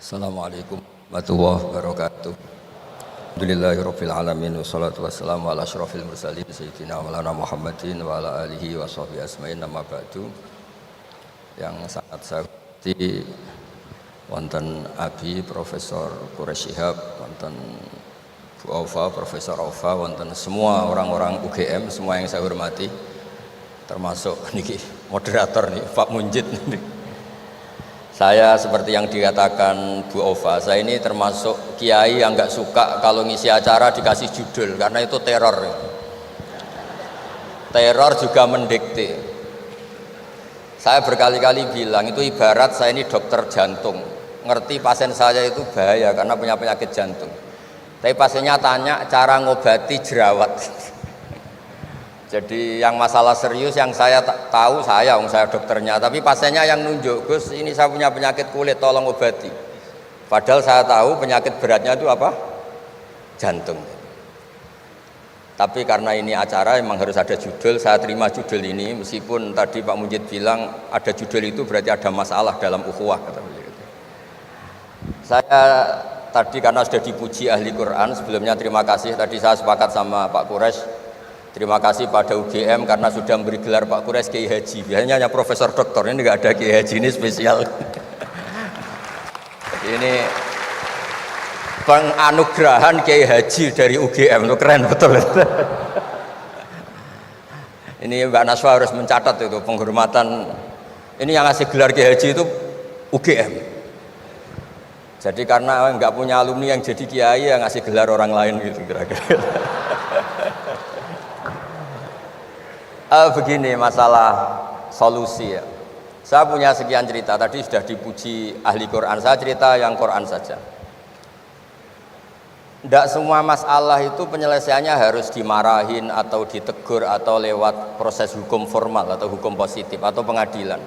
Assalamualaikum warahmatullahi wabarakatuh. Alhamdulillahirabbil alamin wassalatu wassalamu ala asyrofil mursalin sayyidina maulana Muhammadin wa ala alihi wa sahbihi asmain nama ba'du. Yang sangat saya hormati wonten Abi Profesor Quraish Shihab, wonten Bu Aufa, Profesor Aufa, wonten semua orang-orang UGM, semua yang saya hormati, termasuk niki moderator nih Pak Munjid. Saya seperti yang dikatakan Bu Aufa, saya ini termasuk kiai yang nggak suka kalau ngisi acara dikasih judul, karena itu teror. Teror juga mendikte. Saya berkali-kali bilang itu ibarat saya ini dokter jantung, ngerti pasien saya itu bahaya karena punya penyakit jantung. Tapi pasiennya tanya cara ngobati jerawat. Jadi yang masalah serius yang saya tahu saya dokternya, tapi pasiennya yang nunjuk, Gus ini saya punya penyakit kulit, tolong obati. Padahal saya tahu penyakit beratnya itu apa? Jantung. Tapi karena ini acara memang harus ada judul, saya terima judul ini, meskipun tadi Pak Munjid bilang ada judul itu berarti ada masalah dalam ukhuwah, kata beliau. Saya tadi karena sudah dipuji ahli Quran, sebelumnya terima kasih, tadi saya sepakat sama Pak Quraish. Terima kasih pada UGM karena sudah memberi gelar Pak Quraish Kiai Haji. Biasanya hanya Profesor Doktor, ini nggak ada Kiai Haji, ini spesial. Ini penganugerahan Kiai Haji dari UGM, itu keren betul. Ini Mbak Naswa harus mencatat itu penghormatan. Ini yang ngasih gelar Kiai Haji itu UGM. Jadi karena nggak punya alumni yang jadi kiai, yang ngasih gelar orang lain gitu kira-kira. Begini masalah solusi ya. Saya punya sekian cerita, tadi sudah dipuji ahli Quran, saya cerita yang Quran saja. Tidak semua masalah itu penyelesaiannya harus dimarahin atau ditegur atau lewat proses hukum formal atau hukum positif atau pengadilan.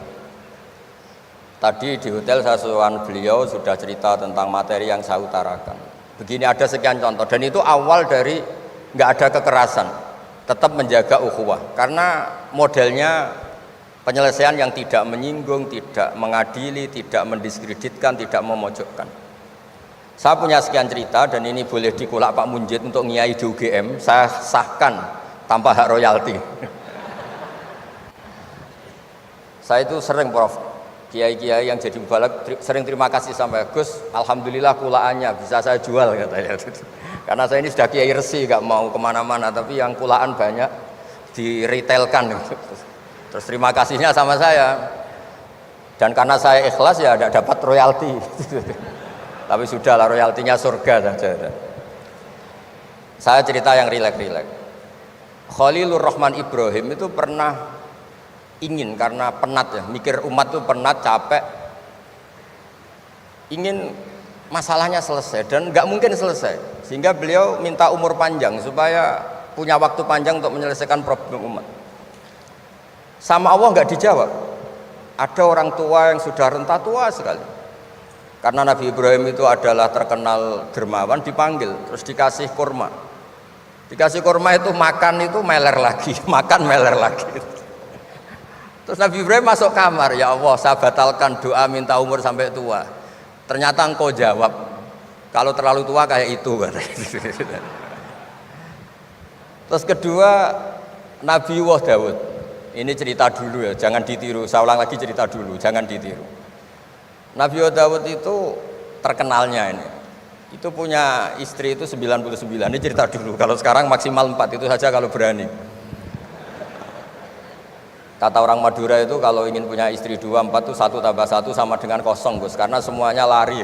Tadi di hotel saya sowan beliau sudah cerita tentang materi yang saya utarakan. Begini ada sekian contoh, dan itu awal dari nggak ada kekerasan, tetap menjaga ukhuwah, karena modelnya penyelesaian yang tidak menyinggung, tidak mengadili, tidak mendiskreditkan, tidak memojokkan. Saya punya sekian cerita dan ini boleh dikulak Pak Munjid untuk ngiai di UGM, saya sahkan tanpa hak royalti. Saya itu sering Prof, kiai-kiai yang jadi mubalak sering terima kasih sampai Gus, alhamdulillah kulaannya bisa saya jual katanya. Karena saya ini sudah kiai resi, gak mau kemana-mana, tapi yang kulaan banyak diretailkan. Terus terima kasihnya sama saya, dan karena saya ikhlas ya tidak dapat royalti. Tapi sudahlah, royaltinya surga saja. Saya cerita yang rileks-rileks. Khalilur Rahman Ibrahim itu pernah ingin, karena penat ya, mikir umat itu penat, capek, ingin masalahnya selesai dan nggak mungkin selesai, sehingga beliau minta umur panjang supaya punya waktu panjang untuk menyelesaikan problem umat. Sama Allah nggak dijawab. Ada orang tua yang sudah renta tua sekali, karena Nabi Ibrahim itu adalah terkenal dermawan, dipanggil terus dikasih kurma. Dikasih kurma itu makan itu meler lagi, makan meler lagi. Terus Nabi Ibrahim masuk kamar, ya Allah saya batalkan doa minta umur sampai tua. Ternyata engkau jawab, kalau terlalu tua kayak itu. Terus kedua, Nabi Daud. Ini cerita dulu ya, jangan ditiru. Saya ulang lagi cerita dulu, jangan ditiru. Nabi Daud itu terkenalnya ini, itu punya istri itu 99. Ini cerita dulu, kalau sekarang maksimal 4, itu saja kalau berani. Kata orang Madura itu kalau ingin punya istri 2, 4 itu 1 tambah 1 sama dengan 0 Gus, karena semuanya lari.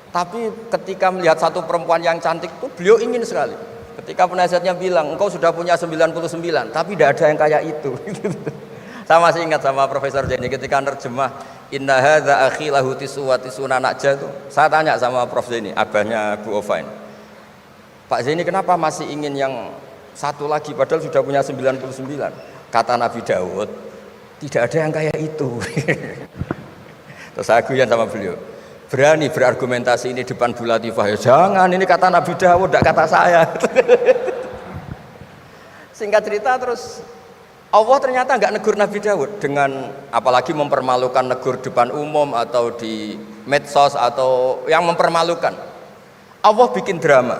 Tapi ketika melihat satu perempuan yang cantik itu beliau ingin sekali. Ketika penasihatnya bilang engkau sudah punya 99, tapi tidak ada yang kayak itu. Saya masih ingat sama Profesor Zaini ketika nerjemah inna hadza akhi lahu tisuna najah itu, saya tanya sama Prof Zaini, abahnya Bu Ovain, Pak Zaini kenapa masih ingin yang satu lagi padahal sudah punya 99? Kata Nabi Daud, tidak ada yang kayak itu. Terus saya guyon sama beliau, berani berargumentasi ini depan Bu Latifah, ya jangan, ini kata Nabi Daud, tidak kata saya. Singkat cerita terus Allah ternyata nggak negur Nabi Daud dengan apalagi mempermalukan, negur depan umum atau di medsos atau yang mempermalukan. Allah bikin drama,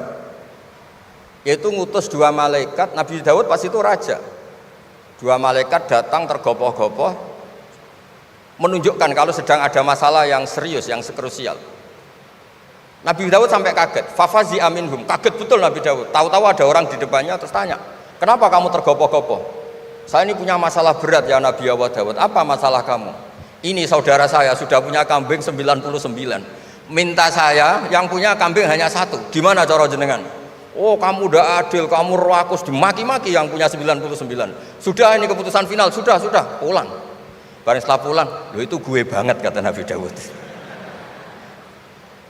yaitu ngutus 2 malaikat. Nabi Daud pas itu raja. 2 malaikat datang tergopoh-gopoh menunjukkan kalau sedang ada masalah yang serius, yang krusial. Nabi Daud sampai kaget, fafazi aminhum, kaget betul Nabi Daud. Tahu-tahu ada orang di depannya terus tanya, kenapa kamu tergopoh-gopoh? Saya ini punya masalah berat ya Nabi Allah Daud. Apa masalah kamu? Ini saudara saya sudah punya kambing 99. Minta saya yang punya kambing hanya 1. Gimana cara jenengan? Oh kamu udah adil, kamu rakus, dimaki-maki yang punya 99. Sudah ini keputusan final, sudah, pulang. Barang setelah pulang, loh itu gue banget kata Nabi Daud.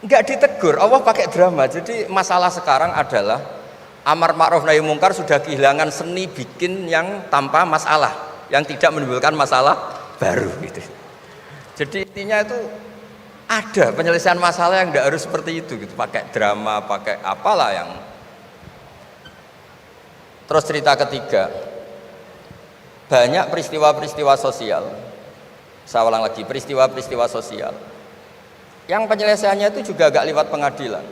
Enggak ditegur, Allah pakai drama. Jadi masalah sekarang adalah amar ma'ruf nahi mungkar sudah kehilangan seni bikin yang tanpa masalah, yang tidak menimbulkan masalah baru gitu. Jadi intinya itu ada penyelesaian masalah yang tidak harus seperti itu gitu, pakai drama, pakai apalah yang. Terus cerita ketiga, banyak peristiwa-peristiwa sosial. Saya ulang lagi, peristiwa-peristiwa sosial yang penyelesaiannya itu juga agak lewat pengadilan.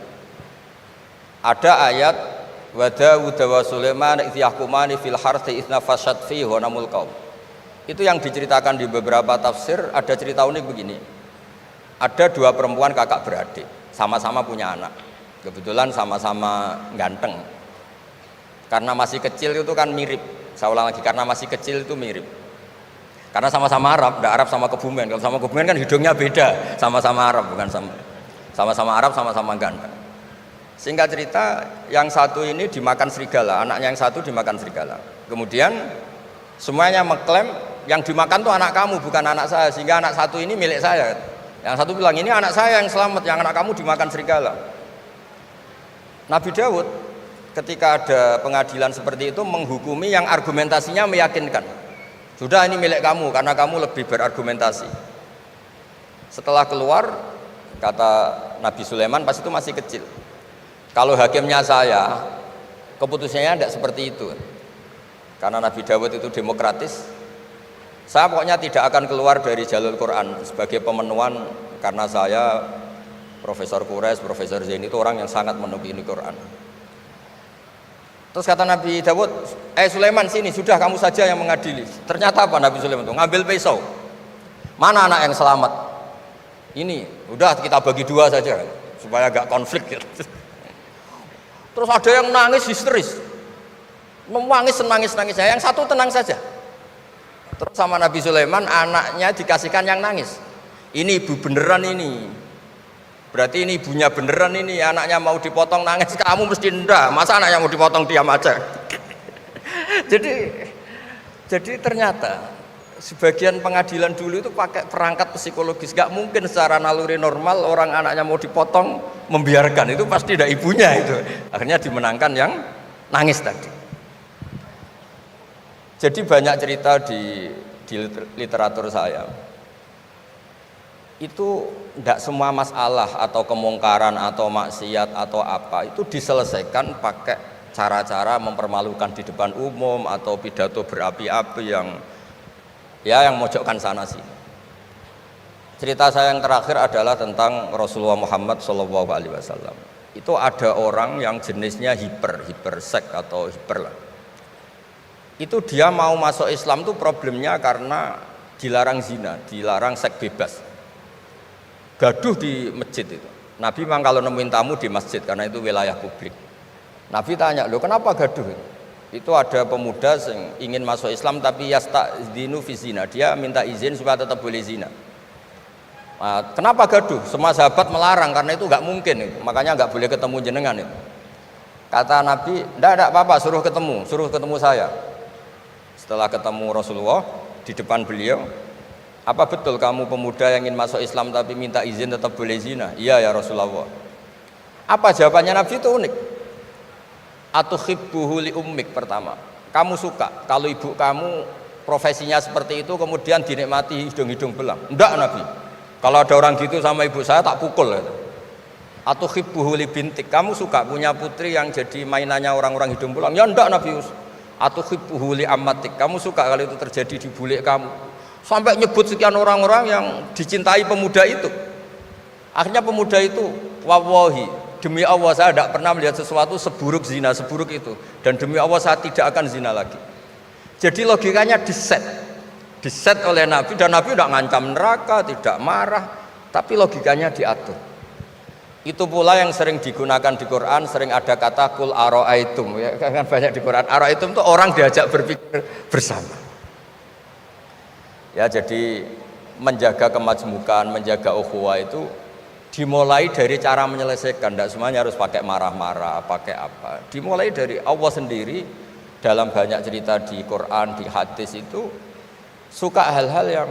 Ada ayat wa Daud wa Sulaiman idh yahkumani fil harthi idh nafashat fihi ghanamul qaum. Itu yang diceritakan di beberapa tafsir. Ada cerita unik begini, ada 2 perempuan kakak beradik, sama-sama punya anak, kebetulan sama-sama ganteng. Karena masih kecil itu kan mirip, saya ulang lagi, karena masih kecil itu mirip, karena sama-sama Arab, Arab sama Kebumen. Kalau sama Kebumen kan hidungnya beda, sama-sama Arab, bukan sama-sama Arab, sama-sama ganteng. Singkat cerita, yang satu ini dimakan serigala, anaknya yang satu dimakan serigala. Kemudian semuanya mengklaim yang dimakan tuh anak kamu, bukan anak saya, sehingga anak satu ini milik saya. Yang satu bilang, ini anak saya yang selamat, yang anak kamu dimakan serigala. Nabi Daud ketika ada pengadilan seperti itu menghukumi yang argumentasinya meyakinkan. Sudah ini milik kamu karena kamu lebih berargumentasi. Setelah keluar, kata Nabi Sulaiman pas itu masih kecil, kalau hakimnya saya, keputusannya tidak seperti itu. Karena Nabi Dawud itu demokratis. Saya pokoknya tidak akan keluar dari jalur Quran sebagai pemenuhan, karena saya Profesor Quraisy, Profesor Zain itu orang yang sangat menukini Quran. Terus kata Nabi Dawud, Sulaiman sini, sudah kamu saja yang mengadili. Ternyata apa Nabi Sulaiman itu? Ngambil pisau. Mana anak yang selamat? Ini, udah kita bagi 2 saja supaya gak konflik gitu. Terus ada yang nangis histeris, nangis, yang satu tenang saja. Terus sama Nabi Sulaiman, anaknya dikasihkan yang nangis. Ini ibu beneran ini, berarti ini ibunya beneran ini, anaknya mau dipotong nangis, kamu mesti ndak, masa anaknya mau dipotong diam aja. jadi ternyata sebagian pengadilan dulu itu pakai perangkat psikologis, gak mungkin secara naluri normal orang anaknya mau dipotong membiarkan, itu pasti tidak ibunya itu. Akhirnya dimenangkan yang nangis tadi. Jadi banyak cerita di literatur saya. Itu tidak semua masalah atau kemungkaran atau maksiat atau apa itu diselesaikan pakai cara-cara mempermalukan di depan umum atau pidato berapi-api yang mojokkan sana sini. Cerita saya yang terakhir adalah tentang Rasulullah Muhammad SAW. Itu ada orang yang jenisnya hipersek atau hiper lah. Itu dia mau masuk Islam tuh problemnya karena dilarang zina, dilarang seks bebas. Gaduh di masjid itu. Nabi memang kalau nemuin tamu di masjid karena itu wilayah publik. Nabi tanya, loh kenapa gaduh? Itu ada pemuda yang ingin masuk Islam tapi yasta'dzinu fi zina, dia minta izin supaya tetap boleh zina. Nah, kenapa gaduh? Semua sahabat melarang karena itu nggak mungkin itu. Makanya nggak boleh ketemu jenengan itu. Kata Nabi, enggak apa-apa, suruh ketemu saya. Setelah ketemu Rasulullah di depan beliau, apa betul kamu pemuda yang ingin masuk Islam tapi minta izin tetap boleh zina? Iya ya Rasulullah. Apa jawabannya Nabi itu unik. Atuhibbuhu li ummik, pertama, kamu suka kalau ibu kamu profesinya seperti itu kemudian dinikmati hidung-hidung belang? Enggak Nabi, kalau ada orang gitu sama ibu saya tak pukul. Atuhibbuhu li bintik, kamu suka punya putri yang jadi mainannya orang-orang hidung belang? Ya enggak Nabi, atuhibbuhu li ammatik, kamu suka kalau itu terjadi di bule kamu, sampai nyebut sekian orang-orang yang dicintai pemuda itu. Akhirnya pemuda itu, wallahi, demi Allah saya tidak pernah melihat sesuatu seburuk zina, seburuk itu, dan demi Allah saya tidak akan zina lagi. Jadi logikanya diset oleh Nabi, dan Nabi tidak ngancam neraka, tidak marah, tapi logikanya diatur. Itu pula yang sering digunakan di Quran, sering ada kata kul aro'aitum, ya kan banyak di Quran. Aro'aitum itu orang diajak berpikir bersama. Ya, jadi menjaga kemajmukan, menjaga ukhuwah itu dimulai dari cara menyelesaikan. Tidak semuanya harus pakai marah-marah, pakai apa. Dimulai dari Allah sendiri dalam banyak cerita di Quran, di hadis itu suka hal-hal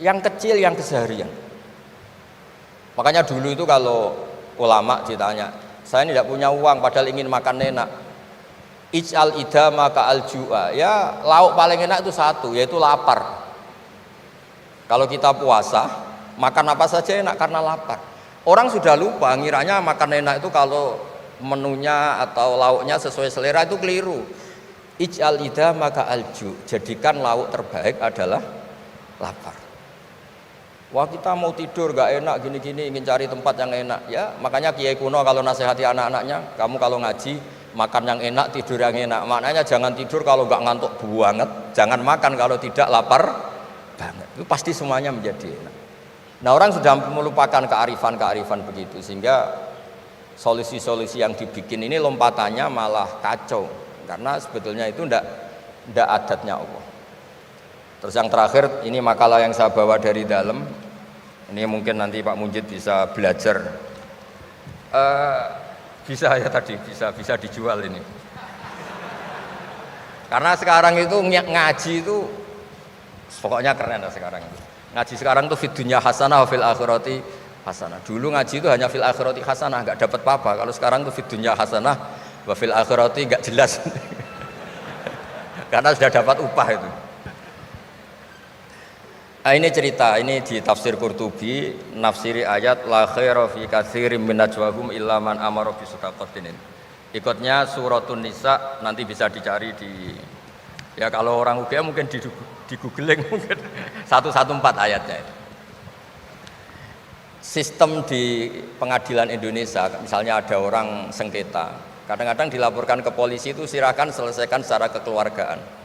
yang kecil, yang keseharian. Makanya dulu itu kalau ulama ditanya, saya ini tidak punya uang padahal ingin makan enak, ij'al idama ka'al ju'a, ya lauk paling enak itu satu, yaitu lapar. Kalau kita puasa makan apa saja enak karena lapar. Orang sudah lupa, ngiranya makan enak itu kalau menunya atau lauknya sesuai selera, itu keliru. Ij'al idama ka'al ju', jadikan lauk terbaik adalah lapar. Wah, kita mau tidur gak enak gini-gini, ingin cari tempat yang enak. Ya, makanya Kiai kuno kalau nasihati anak-anaknya, kamu kalau ngaji makan yang enak, tidur yang enak. Maknanya jangan tidur kalau gak ngantuk banget, jangan makan kalau tidak lapar banget. Itu pasti semuanya menjadi enak. Nah, orang sudah melupakan kearifan-kearifan begitu, sehingga solusi-solusi yang dibikin ini lompatannya malah kacau, karena sebetulnya itu ndak adatnya Allah. Terus yang terakhir, ini makalah yang saya bawa dari dalam. Ini mungkin nanti Pak Munjid bisa belajar. Bisa ya tadi, bisa dijual ini. Karena sekarang itu ngaji itu pokoknya keren lah sekarang. Ngaji sekarang tuh fid dunya hasanah wa fil akhirati hasanah. Dulu ngaji itu hanya fil akhirati hasanah, enggak dapat apa-apa. Kalau sekarang tuh fid dunya hasanah wa fil akhirati enggak jelas. Karena sudah dapat upah itu. Nah, ini cerita, ini di tafsir Qurtubi, nafsiri ayat la khaira fi katsirin min najwahum illa man amara bi shadaqatin. Ikutnya suratun Nisa, nanti bisa dicari di, ya kalau orang UGM mungkin di googling mungkin 114 ayatnya itu. Sistem di pengadilan Indonesia, misalnya ada orang sengketa, kadang-kadang dilaporkan ke polisi itu silakan selesaikan secara kekeluargaan.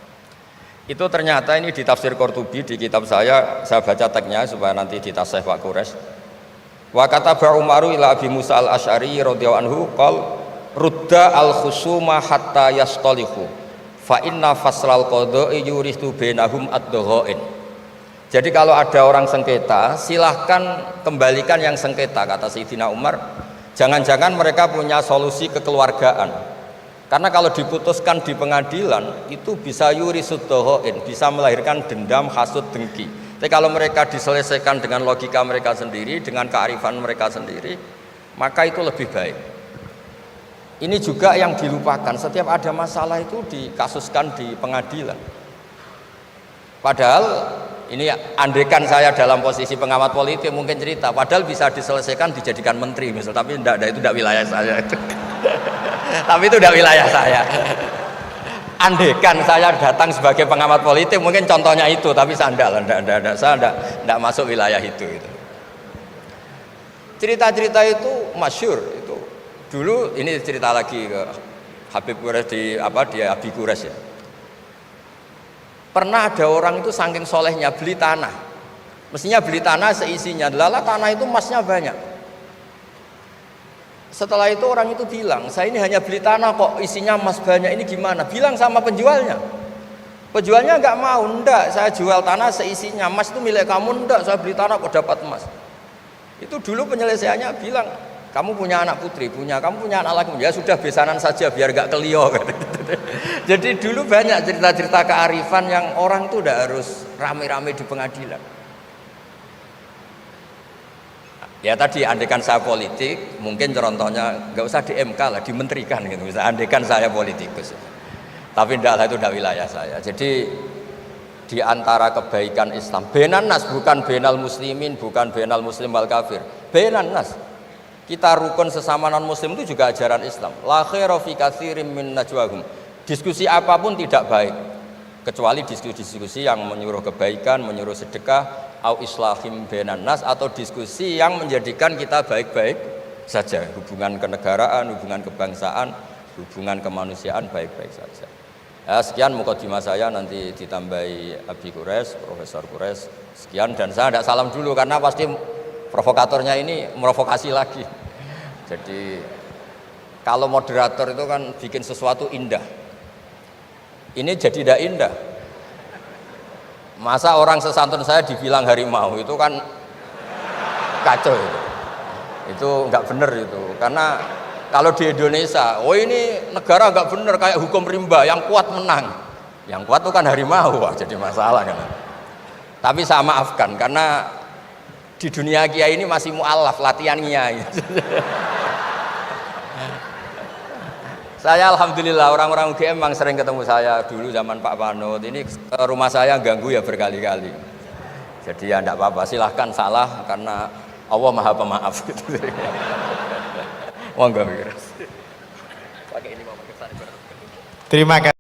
Itu ternyata ini di tafsir Qurtubi, di kitab saya baca teksnya supaya nanti ditasih Pak Quraisy. Wa kataba Umaru ila Abi Musa al-Asy'ari radhiyallahu anhu qol rudda al-khusuma hatta yastalihu fa inna faslal qada'i yuristu bainahum ad-daghain. Jadi kalau ada orang sengketa, silahkan kembalikan yang sengketa, kata Sayyidina Umar. Jangan-jangan mereka punya solusi kekeluargaan. Karena kalau diputuskan di pengadilan itu bisa yurisud daghain, bisa melahirkan dendam, hasud, dengki. Tapi kalau mereka diselesaikan dengan logika mereka sendiri, dengan kearifan mereka sendiri, maka itu lebih baik. Ini juga yang dilupakan, setiap ada masalah itu dikasuskan di pengadilan. Padahal ini andaikan saya dalam posisi pengamat politik mungkin cerita, padahal bisa diselesaikan dijadikan menteri misal, tapi itu tidak wilayah saya. Tapi itu tidak wilayah saya. Andaikan saya datang sebagai pengamat politik mungkin contohnya itu, tapi saya tidak masuk wilayah itu. Cerita-cerita itu masyhur itu. Dulu ini cerita lagi ke Habib Quraisy di Abi Quraisy ya. Pernah ada orang itu saking solehnya beli tanah. Mestinya beli tanah seisinya. Lala tanah itu emasnya banyak. Setelah itu orang itu bilang, saya ini hanya beli tanah kok isinya emas banyak, ini gimana? Bilang sama penjualnya. Penjualnya nggak mau, enggak, saya jual tanah seisinya, emas itu milik kamu, enggak, saya beli tanah kok dapat emas. Itu dulu penyelesaiannya bilang, kamu punya anak putri, kamu punya anak laki, ya sudah besanan saja biar nggak kelio. Jadi dulu banyak cerita-cerita kearifan yang orang itu udah harus rame-rame di pengadilan. Ya tadi andaikan saya politik, mungkin contohnya nggak usah di MK lah, dimenterikan gitu. Misalnya andaikan saya politikus, tapi tidak, itu tidak wilayah saya. Jadi di antara kebaikan Islam, benan nas, bukan benal muslimin, bukan benal muslim wal kafir, benan nas. Kita rukun sesama non muslim itu juga ajaran Islam. La khaira fi katsirin min najwahum Diskusi apapun tidak baik kecuali diskusi-diskusi yang menyuruh kebaikan, menyuruh sedekah, au islahim bainan nas, atau diskusi yang menjadikan kita baik-baik saja, hubungan kenegaraan, hubungan kebangsaan, hubungan kemanusiaan baik-baik saja. Ya, sekian mukadimah saya, nanti ditambahi Abi Kures, Profesor Kures. Sekian, dan saya tidak salam dulu karena pasti provokatornya ini merovokasi lagi. Jadi kalau moderator itu kan bikin sesuatu indah. Ini jadi tidak indah. Masa orang sesantun saya dibilang harimau, itu kan kacau itu. Itu nggak benar itu. Karena kalau di Indonesia, oh ini negara nggak benar kayak hukum rimba, yang kuat menang. Yang kuat itu kan harimau, wah jadi masalah kan. Tapi saya maafkan karena di dunia kiai ini masih mu'alaf latihan kiai. Saya alhamdulillah orang-orang UGM memang sering ketemu saya dulu zaman Pak Panut. Ini rumah saya ganggu ya berkali-kali. Jadi ya enggak apa-apa, silahkan salah karena Allah Maha Pemaaf gitu. Monggo. Pakai ini mau pakai. Terima kasih.